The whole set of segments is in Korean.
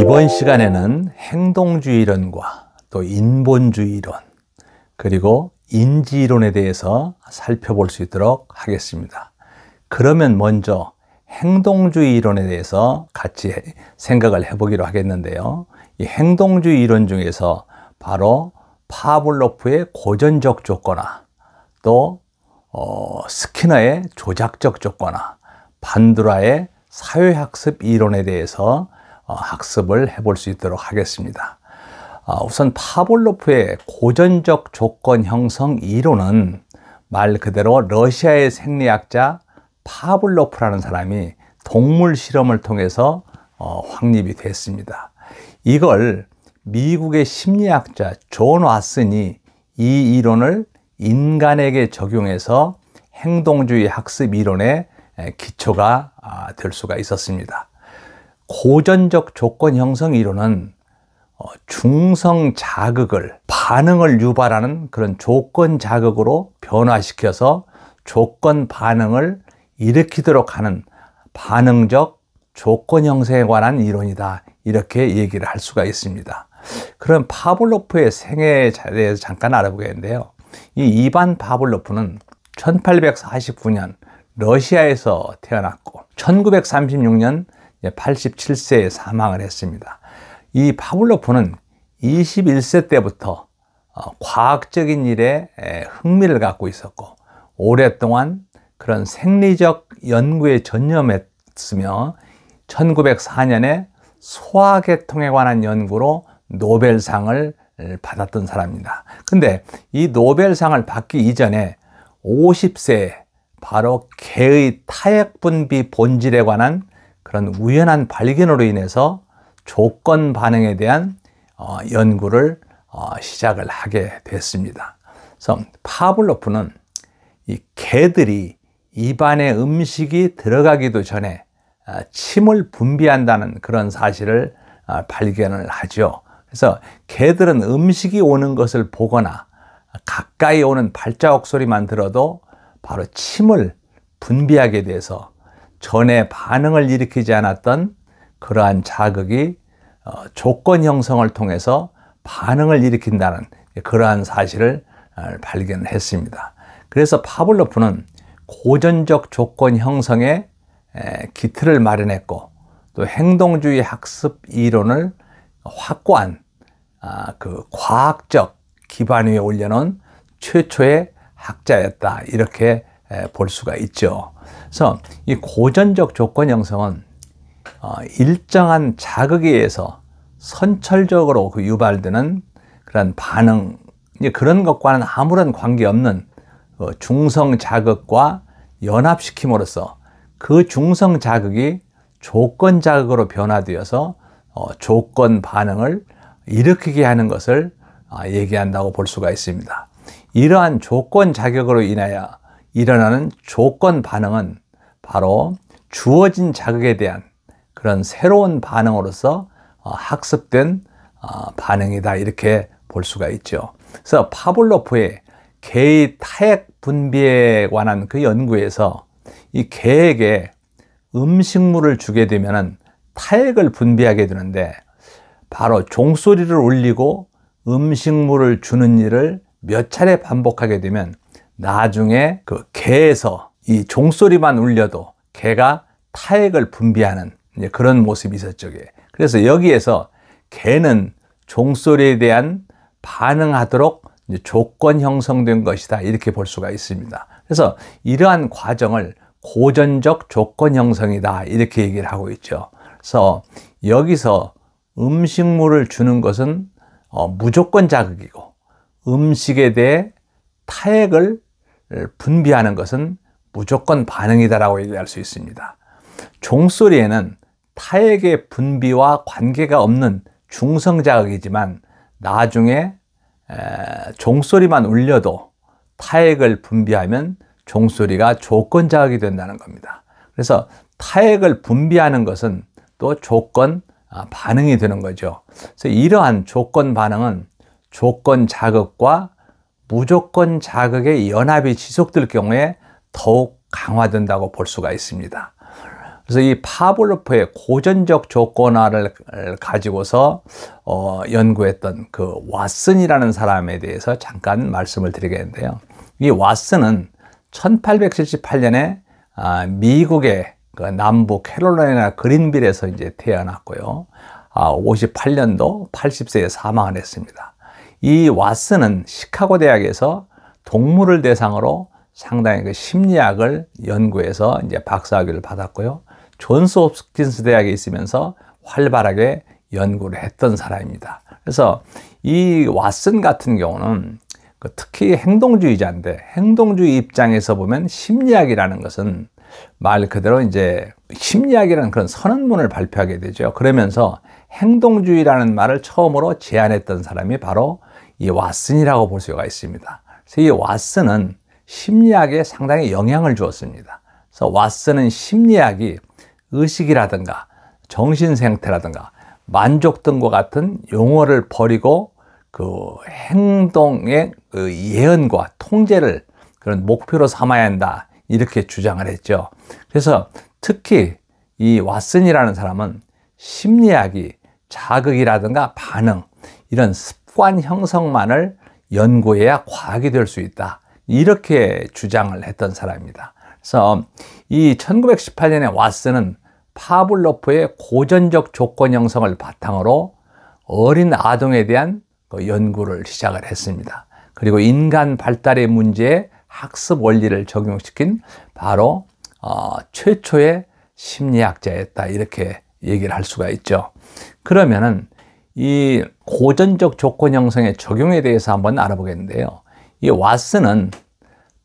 이번 시간에는 행동주의 이론과 또 인본주의 이론 그리고 인지이론에 대해서 살펴볼 수 있도록 하겠습니다. 그러면 먼저 행동주의 이론에 대해서 같이 생각을 해보기로 하겠는데요. 이 행동주의 이론 중에서 바로 파블로프의 고전적 조건화, 또 스키너의 조작적 조건화, 반두라의 사회학습 이론에 대해서 학습을 해볼 수 있도록 하겠습니다. 우선 파블로프의 고전적 조건 형성 이론은 말 그대로 러시아의 생리학자 파블로프라는 사람이 동물 실험을 통해서 확립이 됐습니다. 이걸 미국의 심리학자 존 왓슨이 이 이론을 인간에게 적용해서 행동주의 학습 이론의 기초가 될 수가 있었습니다. 고전적 조건 형성 이론은 중성 자극을 반응을 유발하는 그런 조건 자극으로 변화시켜서 조건 반응을 일으키도록 하는 반응적 조건 형성에 관한 이론이다, 이렇게 얘기를 할 수가 있습니다. 그럼 파블로프의 생애에 대해서 잠깐 알아보겠는데요. 이 이반 파블로프는 1849년 러시아에서 태어났고 1936년 87세에 사망을 했습니다. 이 파블로프는 21세 때부터 과학적인 일에 흥미를 갖고 있었고 오랫동안 그런 생리적 연구에 전념했으며 1904년에 소화계통에 관한 연구로 노벨상을 받았던 사람입니다. 근데 이 노벨상을 받기 이전에 50세에 바로 개의 타액 분비 본질에 관한 그런 우연한 발견으로 인해서 조건 반응에 대한 연구를 시작을 하게 됐습니다. 그래서 파블로프는 이 개들이 입안에 음식이 들어가기도 전에 침을 분비한다는 그런 사실을 발견을 하죠. 그래서 개들은 음식이 오는 것을 보거나 가까이 오는 발자국 소리만 들어도 바로 침을 분비하게 돼서 전에 반응을 일으키지 않았던 그러한 자극이 조건 형성을 통해서 반응을 일으킨다는 그러한 사실을 발견했습니다. 그래서 파블로프는 고전적 조건 형성에 기틀을 마련했고 또 행동주의 학습 이론을 확고한 그 과학적 기반 위에 올려놓은 최초의 학자였다, 이렇게 볼 수가 있죠. 그래서 이 고전적 조건 형성은 일정한 자극에 의해서 선철적으로 유발되는 그런 반응, 그런 것과는 아무런 관계없는 중성 자극과 연합시킴으로써 그 중성 자극이 조건 자극으로 변화되어서 조건 반응을 일으키게 하는 것을 얘기한다고 볼 수가 있습니다. 이러한 조건 자극으로 인하여 일어나는 조건 반응은 바로 주어진 자극에 대한 그런 새로운 반응으로서 학습된 반응이다, 이렇게 볼 수가 있죠. 그래서 파블로프의 개의 타액 분비에 관한 그 연구에서 이 개에게 음식물을 주게 되면 타액을 분비하게 되는데 바로 종소리를 울리고 음식물을 주는 일을 몇 차례 반복하게 되면 나중에 그 개에서 이 종소리만 울려도 개가 타액을 분비하는 그런 모습이 있었죠. 그래서 여기에서 개는 종소리에 대한 반응하도록 조건 형성된 것이다, 이렇게 볼 수가 있습니다. 그래서 이러한 과정을 고전적 조건 형성이다, 이렇게 얘기를 하고 있죠. 그래서 여기서 음식물을 주는 것은 무조건 자극이고 음식에 대해 타액을 분비하는 것은 무조건 반응이다라고 얘기할 수 있습니다. 종소리에는 타액의 분비와 관계가 없는 중성 자극이지만 나중에 종소리만 울려도 타액을 분비하면 종소리가 조건 자극이 된다는 겁니다. 그래서 타액을 분비하는 것은 또 조건 반응이 되는 거죠. 그래서 이러한 조건 반응은 조건 자극과 무조건 자극의 연합이 지속될 경우에 더욱 강화된다고 볼 수가 있습니다. 그래서 이 파블로프의 고전적 조건화를 가지고서 연구했던 그 왓슨이라는 사람에 대해서 잠깐 말씀을 드리겠는데요. 이 왓슨은 1878년에 미국의 그 남부 캐롤라이나 그린빌에서 이제 태어났고요. 58년도 80세에 사망을 했습니다. 이 왓슨은 시카고 대학에서 동물을 대상으로 상당히 그 심리학을 연구해서 이제 박사학위를 받았고요. 존스 홉킨스 대학에 있으면서 활발하게 연구를 했던 사람입니다. 그래서 이 왓슨 같은 경우는 특히 행동주의자인데, 행동주의 입장에서 보면 심리학이라는 것은 말 그대로 이제 심리학이라는 그런 선언문을 발표하게 되죠. 그러면서 행동주의라는 말을 처음으로 제안했던 사람이 바로 이 왓슨이라고 볼 수가 있습니다. 그래서 이 왓슨은 심리학에 상당히 영향을 주었습니다. 그래서 왓슨은 심리학이 의식이라든가 정신생태라든가 만족 등과 같은 용어를 버리고 그 행동의 그 예언과 통제를 그런 목표로 삼아야 한다, 이렇게 주장을 했죠. 그래서 특히 이 왓슨이라는 사람은 심리학이 자극이라든가 반응, 이런 습관 형성만을 연구해야 과학이 될 수 있다, 이렇게 주장을 했던 사람입니다. 그래서 이 1918년에 왓슨은 파블로프의 고전적 조건 형성을 바탕으로 어린 아동에 대한 연구를 시작을 했습니다. 그리고 인간 발달의 문제에 학습 원리를 적용시킨 바로 최초의 심리학자였다, 이렇게 얘기를 할 수가 있죠. 그러면은 이 고전적 조건 형성의 적용에 대해서 한번 알아보겠는데요. 이 왓슨은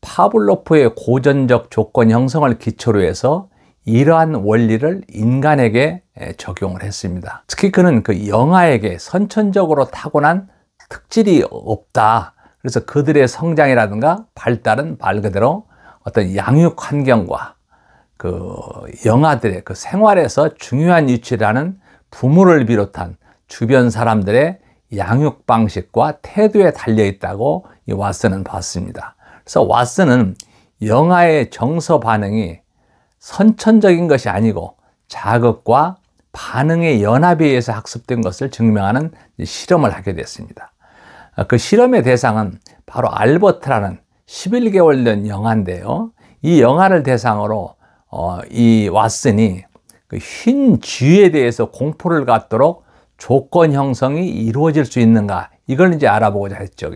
파블로프의 고전적 조건 형성을 기초로 해서 이러한 원리를 인간에게 적용을 했습니다. 특히 그는 그 영아에게 선천적으로 타고난 특질이 없다. 그래서 그들의 성장이라든가 발달은 말 그대로 어떤 양육 환경과 그 영아들의 그 생활에서 중요한 위치라는 부모를 비롯한 주변 사람들의 양육 방식과 태도에 달려 있다고 이 왓슨은 봤습니다. 그래서 왓슨은 영아의 정서 반응이 선천적인 것이 아니고 자극과 반응의 연합에 의해서 학습된 것을 증명하는 실험을 하게 됐습니다. 그 실험의 대상은 바로 알버트라는 11개월 된 영아인데요. 이 영아를 대상으로 이 왓슨이 그 흰 쥐에 대해서 공포를 갖도록 조건 형성이 이루어질 수 있는가, 이걸 이제 알아보고자 했죠.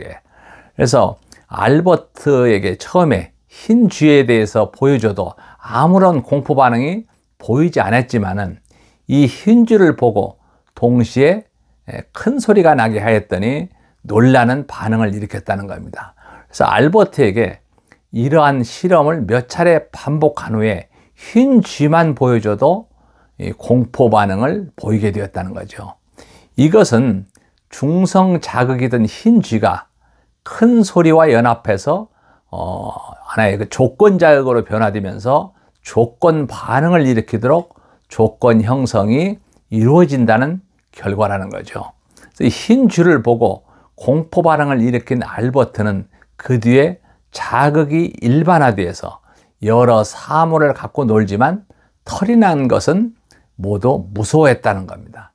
그래서 알버트에게 처음에 흰 쥐에 대해서 보여줘도 아무런 공포 반응이 보이지 않았지만은 이 흰 쥐를 보고 동시에 큰 소리가 나게 하였더니 놀라는 반응을 일으켰다는 겁니다. 그래서 알버트에게 이러한 실험을 몇 차례 반복한 후에 흰 쥐만 보여줘도 공포 반응을 보이게 되었다는 거죠. 이것은 중성 자극이던 흰 쥐가 큰 소리와 연합해서 하나의 그 조건 자극으로 변화되면서 조건 반응을 일으키도록 조건 형성이 이루어진다는 결과라는 거죠. 이 흰 쥐를 보고 공포 반응을 일으킨 알버트는 그 뒤에 자극이 일반화되어서 여러 사물을 갖고 놀지만 털이 난 것은 모두 무서워했다는 겁니다.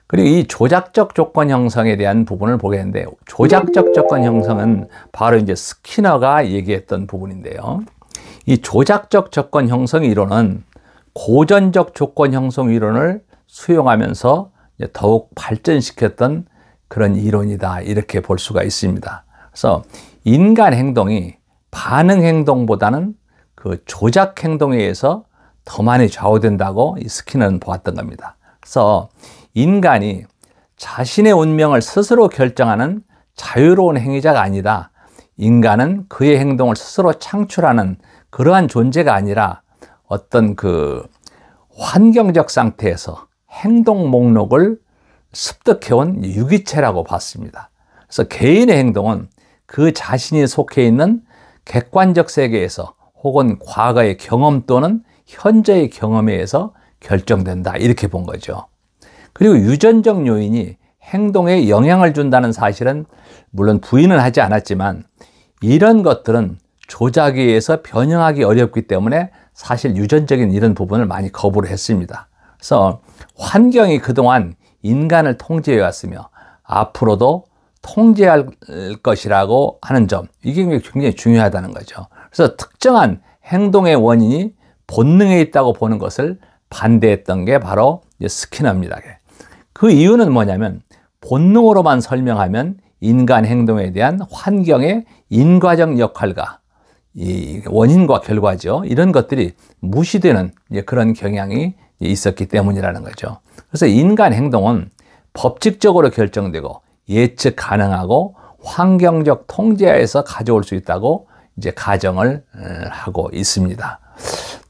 그리고 이 조작적 조건 형성에 대한 부분을 보겠는데, 조작적 조건 형성은 바로 이제 스키너가 얘기했던 부분인데요. 이 조작적 조건 형성 이론은 고전적 조건 형성 이론을 수용하면서 더욱 발전시켰던 그런 이론이다, 이렇게 볼 수가 있습니다. 그래서 인간 행동이 반응 행동보다는 그 조작 행동에 의해서 더 많이 좌우된다고 이 스키너는 보았던 겁니다. 그래서 인간이 자신의 운명을 스스로 결정하는 자유로운 행위자가 아니다. 인간은 그의 행동을 스스로 창출하는 그러한 존재가 아니라 어떤 그 환경적 상태에서 행동 목록을 습득해온 유기체라고 봤습니다. 그래서 개인의 행동은 그 자신이 속해 있는 객관적 세계에서 혹은 과거의 경험 또는 현재의 경험에 의해서 결정된다, 이렇게 본 거죠. 그리고 유전적 요인이 행동에 영향을 준다는 사실은 물론 부인은 하지 않았지만 이런 것들은 조작에 의해서 변형하기 어렵기 때문에 사실 유전적인 이런 부분을 많이 거부를 했습니다. 그래서 환경이 그동안 인간을 통제해 왔으며 앞으로도 통제할 것이라고 하는 점, 이게 굉장히 중요하다는 거죠. 그래서 특정한 행동의 원인이 본능에 있다고 보는 것을 반대했던 게 바로 스키너입니다. 그 이유는 뭐냐면 본능으로만 설명하면 인간 행동에 대한 환경의 인과적 역할과 이 원인과 결과죠. 이런 것들이 무시되는 그런 경향이 있었기 때문이라는 거죠. 그래서 인간 행동은 법칙적으로 결정되고 예측 가능하고 환경적 통제하에서 가져올 수 있다고 이제 가정을 하고 있습니다.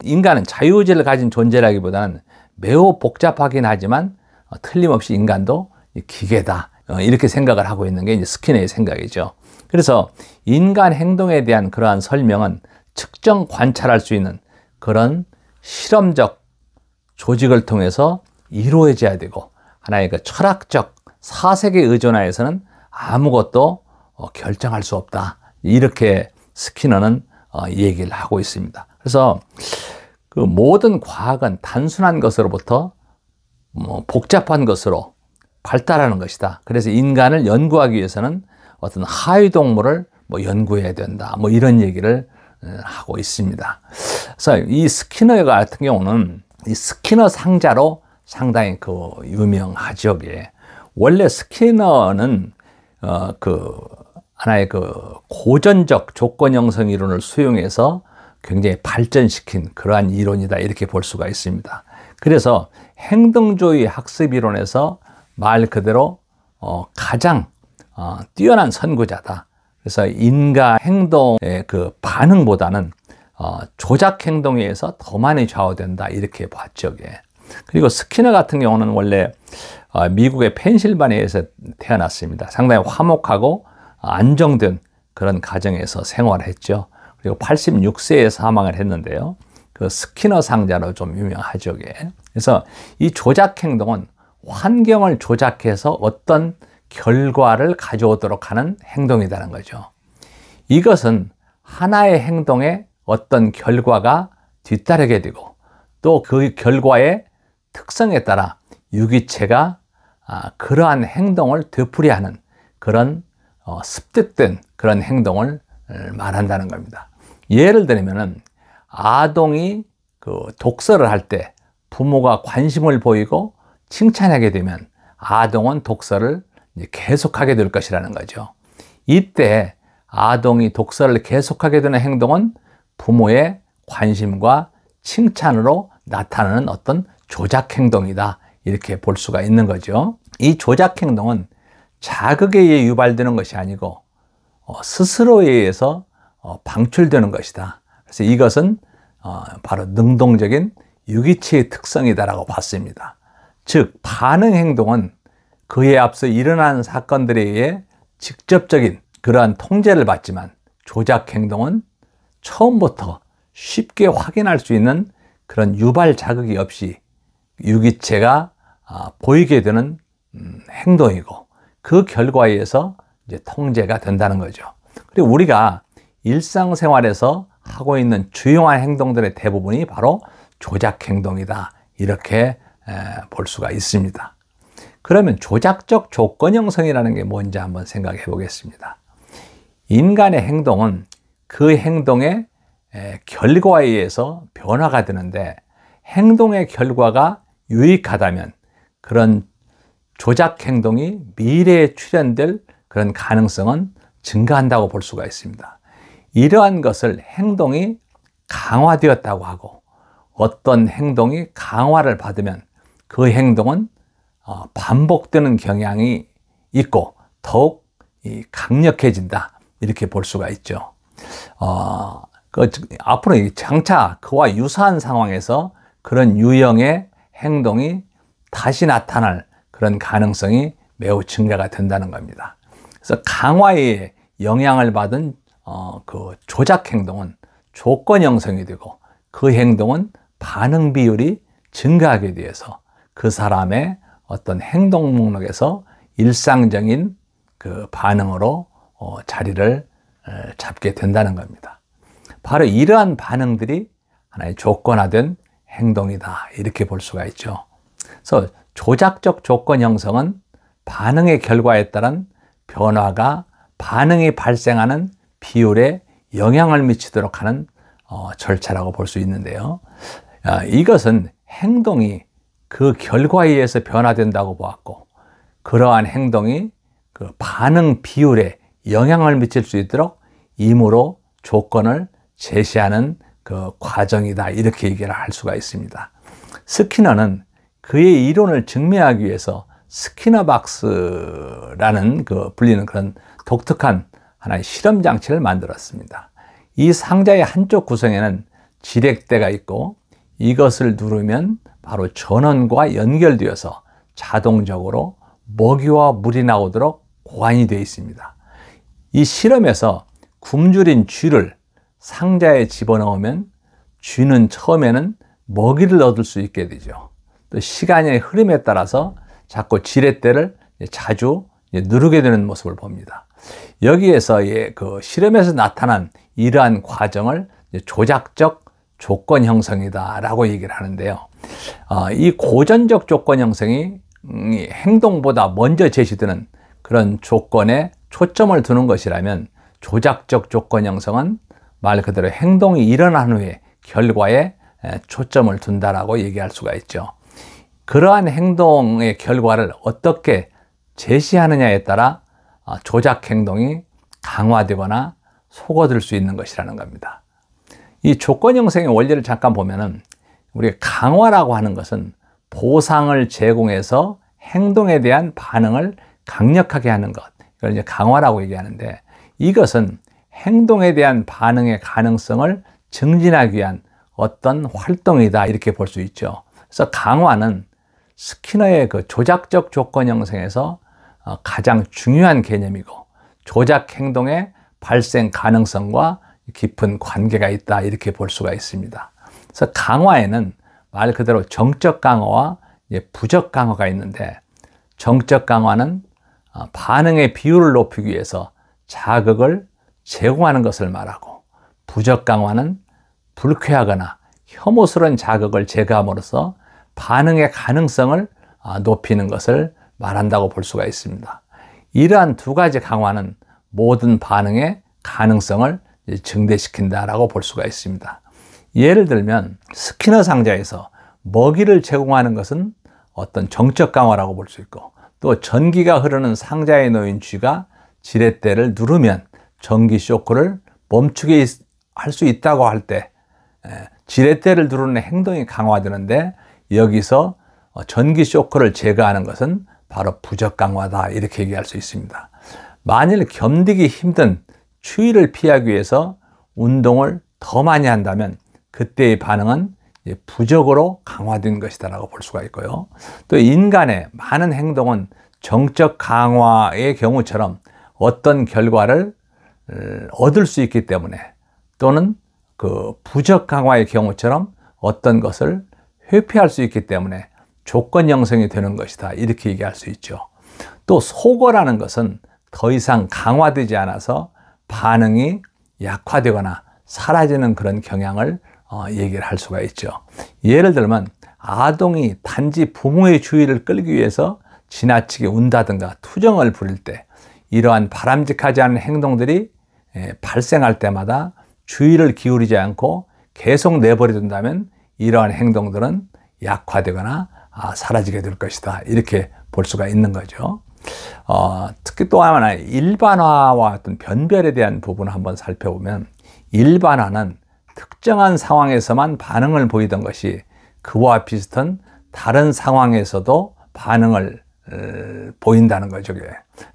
인간은 자유의지를 가진 존재라기보다는 매우 복잡하긴 하지만 틀림없이 인간도 기계다, 이렇게 생각을 하고 있는 게 이제 스키너의 생각이죠. 그래서 인간 행동에 대한 그러한 설명은 측정 관찰할 수 있는 그런 실험적 조직을 통해서 이루어져야 되고, 하나의 그 철학적 사색에 의존하여서는 아무것도 결정할 수 없다, 이렇게 스키너는 얘기를 하고 있습니다. 그래서 그 모든 과학은 단순한 것으로부터 복잡한 것으로 발달하는 것이다. 그래서 인간을 연구하기 위해서는 어떤 하위 동물을 연구해야 된다, 이런 얘기를 하고 있습니다. 그래서 이 스키너 같은 경우는 이 스키너 상자로 상당히 그 유명하죠. 원래 스키너는 그 하나의 그 고전적 조건 형성 이론을 수용해서 굉장히 발전시킨 그러한 이론이다, 이렇게 볼 수가 있습니다. 그래서 행동주의 학습 이론에서 말 그대로 가장 뛰어난 선구자다. 그래서 인간 행동의 그 반응보다는 조작 행동에 의해서 더 많이 좌우된다, 이렇게 봤죠. 그리고 스키너 같은 경우는 원래 미국의 펜실바니아에서 태어났습니다. 상당히 화목하고 안정된 그런 가정에서 생활했죠. 그리고 86세에 사망을 했는데요. 그 스키너 상자로 좀 유명하죠. 그래서 이 조작 행동은 환경을 조작해서 어떤 결과를 가져오도록 하는 행동이라는 거죠. 이것은 하나의 행동에 어떤 결과가 뒤따르게 되고 또 그 결과의 특성에 따라 유기체가 그러한 행동을 되풀이하는 그런 습득된 그런 행동을 말한다는 겁니다. 예를 들면은 아동이 그 독서를 할 때 부모가 관심을 보이고 칭찬하게 되면 아동은 독서를 계속하게 될 것이라는 거죠. 이때 아동이 독서를 계속하게 되는 행동은 부모의 관심과 칭찬으로 나타나는 어떤 조작 행동이다, 이렇게 볼 수가 있는 거죠. 이 조작 행동은 자극에 의해 유발되는 것이 아니고 스스로에 의해서 방출되는 것이다. 그래서 이것은 바로 능동적인 유기체의 특성이다라고 봤습니다. 즉 반응 행동은 그에 앞서 일어난 사건들에 의해 직접적인 그러한 통제를 받지만 조작 행동은 처음부터 쉽게 확인할 수 있는 그런 유발 자극이 없이 유기체가 보이게 되는 행동이고 그 결과에 의해서 이제 통제가 된다는 거죠. 그리고 우리가 일상생활에서 하고 있는 주요한 행동들의 대부분이 바로 조작 행동이다, 이렇게 볼 수가 있습니다. 그러면 조작적 조건 형성이라는 게 뭔지 한번 생각해 보겠습니다. 인간의 행동은 그 행동의 결과에 의해서 변화가 되는데 행동의 결과가 유익하다면 그런 조작 행동이 미래에 출현될 그런 가능성은 증가한다고 볼 수가 있습니다. 이러한 것을 행동이 강화되었다고 하고 어떤 행동이 강화를 받으면 그 행동은 반복되는 경향이 있고 더욱 강력해진다, 이렇게 볼 수가 있죠. 앞으로 장차 그와 유사한 상황에서 그런 유형의 행동이 다시 나타날 그런 가능성이 매우 증가가 된다는 겁니다. 그래서 강화에 영향을 받은 그 조작 행동은 조건 형성이 되고 그 행동은 반응 비율이 증가하게 되어서 그 사람의 어떤 행동 목록에서 일상적인 그 반응으로 자리를 잡게 된다는 겁니다. 바로 이러한 반응들이 하나의 조건화된 행동이다. 이렇게 볼 수가 있죠. 그래서 조작적 조건 형성은 반응의 결과에 따른 변화가 반응이 발생하는 비율에 영향을 미치도록 하는 절차라고 볼 수 있는데요. 이것은 행동이 그 결과에 의해서 변화된다고 보았고, 그러한 행동이 그 반응 비율에 영향을 미칠 수 있도록 임으로 조건을 제시하는 그 과정이다. 이렇게 얘기를 할 수가 있습니다. 스키너는 그의 이론을 증명하기 위해서 스키너 박스라는 불리는 그런 독특한 하나의 실험 장치를 만들었습니다. 이 상자의 한쪽 구성에는 지렛대가 있고, 이것을 누르면 바로 전원과 연결되어서 자동적으로 먹이와 물이 나오도록 고안이 되어 있습니다. 이 실험에서 굶주린 쥐를 상자에 집어넣으면 쥐는 처음에는 먹이를 얻을 수 있게 되죠. 또 시간의 흐름에 따라서 자꾸 지렛대를 자주 누르게 되는 모습을 봅니다. 여기에서 그 실험에서 나타난 이러한 과정을 조작적 조건 형성이다 라고 얘기를 하는데요. 이 고전적 조건 형성이 행동보다 먼저 제시되는 그런 조건에 초점을 두는 것이라면, 조작적 조건 형성은 말 그대로 행동이 일어난 후에 결과에 초점을 둔다라고 얘기할 수가 있죠. 그러한 행동의 결과를 어떻게 제시하느냐에 따라 조작 행동이 강화되거나 속어들 수 있는 것이라는 겁니다. 이 조건 형성의 원리를 잠깐 보면은, 우리가 강화라고 하는 것은 보상을 제공해서 행동에 대한 반응을 강력하게 하는 것, 이걸 이제 강화라고 얘기하는데, 이것은 행동에 대한 반응의 가능성을 증진하기 위한 어떤 활동이다. 이렇게 볼 수 있죠. 그래서 강화는 스키너의 그 조작적 조건 형성에서 가장 중요한 개념이고, 조작 행동의 발생 가능성과 깊은 관계가 있다. 이렇게 볼 수가 있습니다. 그래서 강화에는 말 그대로 정적 강화와 부적 강화가 있는데, 정적 강화는 반응의 비율을 높이기 위해서 자극을 제공하는 것을 말하고, 부적 강화는 불쾌하거나 혐오스러운 자극을 제거함으로써 반응의 가능성을 높이는 것을 말한다고 볼 수가 있습니다. 이러한 두 가지 강화는 모든 반응의 가능성을 증대시킨다라고 볼 수가 있습니다. 예를 들면 스키너 상자에서 먹이를 제공하는 것은 어떤 정적 강화라고 볼 수 있고, 또 전기가 흐르는 상자에 놓인 쥐가 지렛대를 누르면 전기 쇼크를 멈추게 할 수 있다고 할 때 지렛대를 누르는 행동이 강화되는데, 여기서 전기 쇼크를 제거하는 것은 바로 부적 강화다. 이렇게 얘기할 수 있습니다. 만일 견디기 힘든 추위를 피하기 위해서 운동을 더 많이 한다면 그때의 반응은 부적으로 강화된 것이다 라고 볼 수가 있고요. 또 인간의 많은 행동은 정적 강화의 경우처럼 어떤 결과를 얻을 수 있기 때문에, 또는 그 부적 강화의 경우처럼 어떤 것을 회피할 수 있기 때문에 조건 형성이 되는 것이다. 이렇게 얘기할 수 있죠. 또 속어라는 것은 더 이상 강화되지 않아서 반응이 약화되거나 사라지는 그런 경향을 얘기를 할 수가 있죠. 예를 들면 아동이 단지 부모의 주의를 끌기 위해서 지나치게 운다든가 투정을 부릴 때, 이러한 바람직하지 않은 행동들이 발생할 때마다 주의를 기울이지 않고 계속 내버려둔다면 이러한 행동들은 약화되거나 사라지게 될 것이다. 이렇게 볼 수가 있는 거죠. 특히 또 하나 일반화와 어떤 변별에 대한 부분을 한번 살펴보면, 일반화는 특정한 상황에서만 반응을 보이던 것이 그와 비슷한 다른 상황에서도 반응을 보인다는 거죠.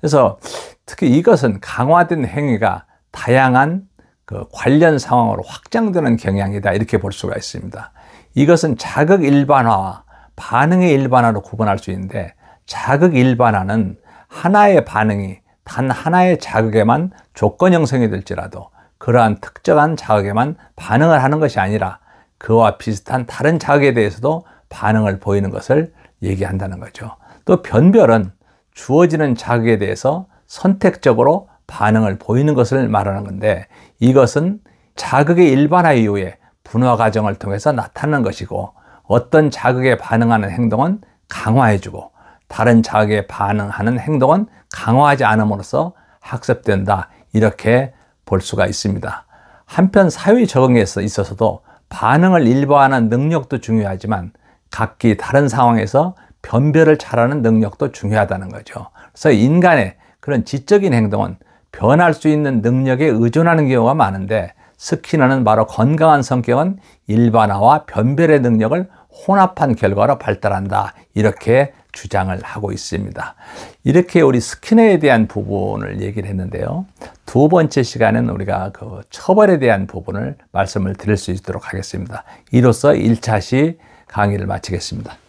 그래서 특히 이것은 강화된 행위가 다양한 그 관련 상황으로 확장되는 경향이다. 이렇게 볼 수가 있습니다. 이것은 자극 일반화와 반응의 일반화로 구분할 수 있는데, 자극 일반화는 하나의 반응이 단 하나의 자극에만 조건 형성이 될지라도 그러한 특정한 자극에만 반응을 하는 것이 아니라 그와 비슷한 다른 자극에 대해서도 반응을 보이는 것을 얘기한다는 거죠. 또 변별은 주어지는 자극에 대해서 선택적으로 반응을 보이는 것을 말하는 건데, 이것은 자극의 일반화 이후에 분화 과정을 통해서 나타나는 것이고, 어떤 자극에 반응하는 행동은 강화해주고 다른 자극에 반응하는 행동은 강화하지 않음으로써 학습된다, 이렇게 볼 수가 있습니다. 한편 사회 적응에 있어서도 반응을 일반화하는 능력도 중요하지만 각기 다른 상황에서 변별을 잘하는 능력도 중요하다는 거죠. 그래서 인간의 그런 지적인 행동은 변할 수 있는 능력에 의존하는 경우가 많은데, 스키너는 바로 건강한 성격은 일반화와 변별의 능력을 혼합한 결과로 발달한다, 이렇게 주장을 하고 있습니다. 이렇게 우리 스키너에 대한 부분을 얘기를 했는데요. 두 번째 시간은 우리가 그 처벌에 대한 부분을 말씀을 드릴 수 있도록 하겠습니다. 이로써 1차시 강의를 마치겠습니다.